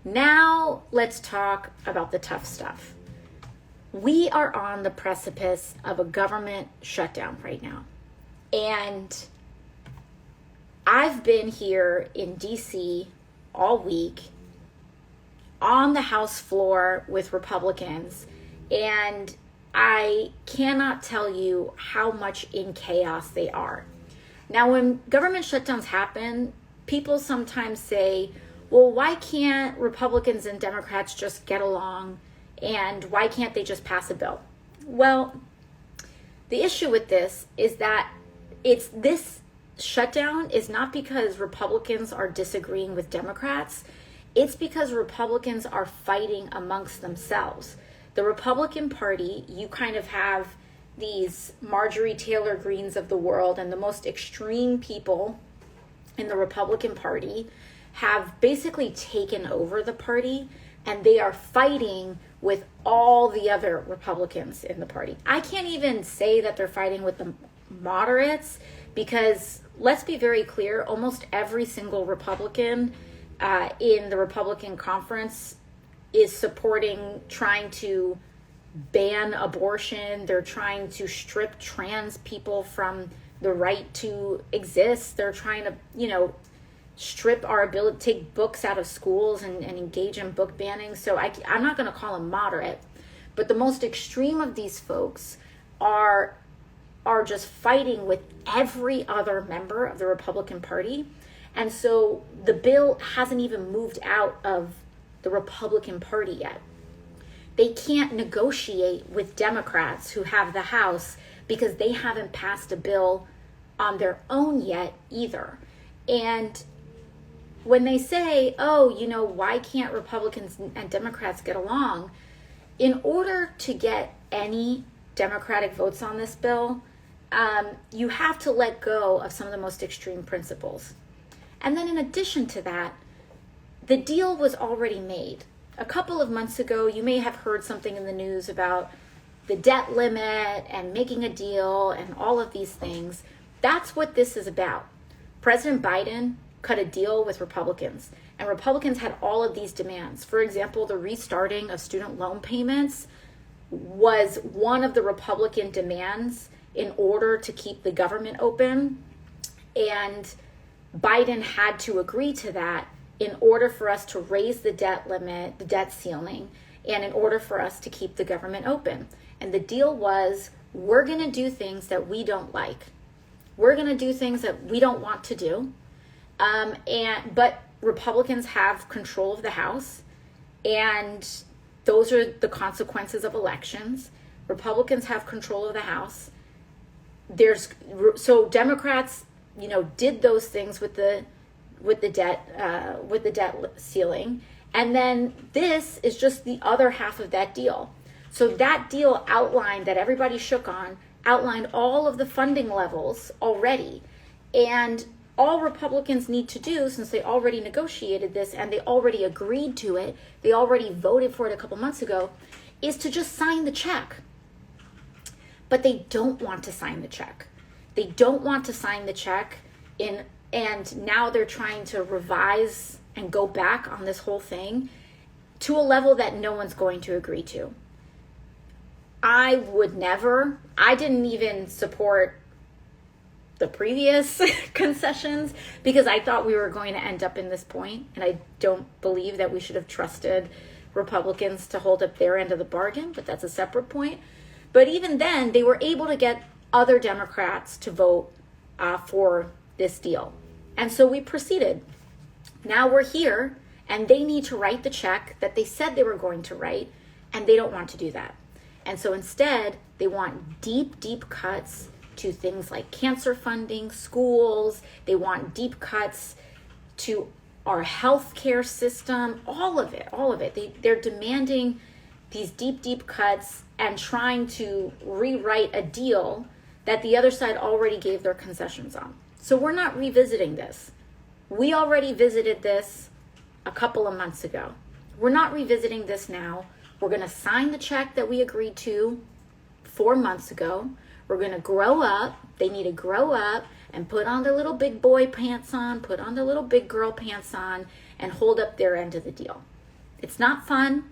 Now let's talk about the tough stuff. We are on the precipice of a government shutdown right now. And I've been here in DC all week on the House floor with Republicans, and I cannot tell you how much in chaos they are. Now, when government shutdowns happen, people sometimes say, well, why can't Republicans and Democrats just get along, and why can't they just pass a bill? Well, the issue with this is that this shutdown is not because Republicans are disagreeing with Democrats. It's because Republicans are fighting amongst themselves. The Republican Party, you kind of have these Marjorie Taylor Greens of the world, and the most extreme people in the Republican Party have basically taken over the party, and they are fighting with all the other Republicans in the party. I can't even say that they're fighting with the moderates, because let's be very clear, almost every single Republican in the Republican conference is supporting trying to ban abortion. They're trying to strip trans people from the right to exist. They're trying to, strip our ability to take books out of schools and engage in book banning. So I'm not going to call them moderate, but the most extreme of these folks are just fighting with every other member of the Republican Party. And so the bill hasn't even moved out of the Republican Party yet. They can't negotiate with Democrats who have the House because they haven't passed a bill on their own yet either. And when they say, why can't Republicans and Democrats get along? In order to get any Democratic votes on this bill, you have to let go of some of the most extreme principles. And then in addition to that, the deal was already made. A couple of months ago, you may have heard something in the news about the debt limit and making a deal and all of these things. That's what this is about. President Biden cut a deal with Republicans, and Republicans had all of these demands. For example, the restarting of student loan payments was one of the Republican demands in order to keep the government open, and Biden had to agree to that in order for us to raise the debt limit, the debt ceiling, and in order for us to keep the government open. And the deal was, we're going to do things that we don't like. We're going to do things that we don't want to do. But Republicans have control of the House, and those are the consequences of elections. Republicans have control of the House. So Democrats, did those things with the debt ceiling, and then this is just the other half of that deal. So that deal outlined that everybody shook on, outlined all of the funding levels already, and all Republicans need to do, since they already negotiated this and they already agreed to it, they already voted for it a couple months ago, is to just sign the check. But they don't want to sign the check. They don't want to sign the check, and now they're trying to revise and go back on this whole thing to a level that no one's going to agree to. I didn't even support the previous concessions because I thought we were going to end up in this point, and I don't believe that we should have trusted Republicans to hold up their end of the bargain, but that's a separate point. But even then, they were able to get other Democrats to vote for this deal. And so we proceeded. Now we're here, and they need to write the check that they said they were going to write, and they don't want to do that. And so instead, they want deep, deep cuts to things like cancer funding, schools. They want deep cuts to our healthcare system, all of it. They're demanding these deep, deep cuts and trying to rewrite a deal that the other side already gave their concessions on. So we're not revisiting this. We already visited this a couple of months ago. We're not revisiting this now. We're going to sign the check that we agreed to 4 months ago. We're going to grow up. They need to grow up and put on their little big boy pants on, put on their little big girl pants on, and hold up their end of the deal. It's not fun.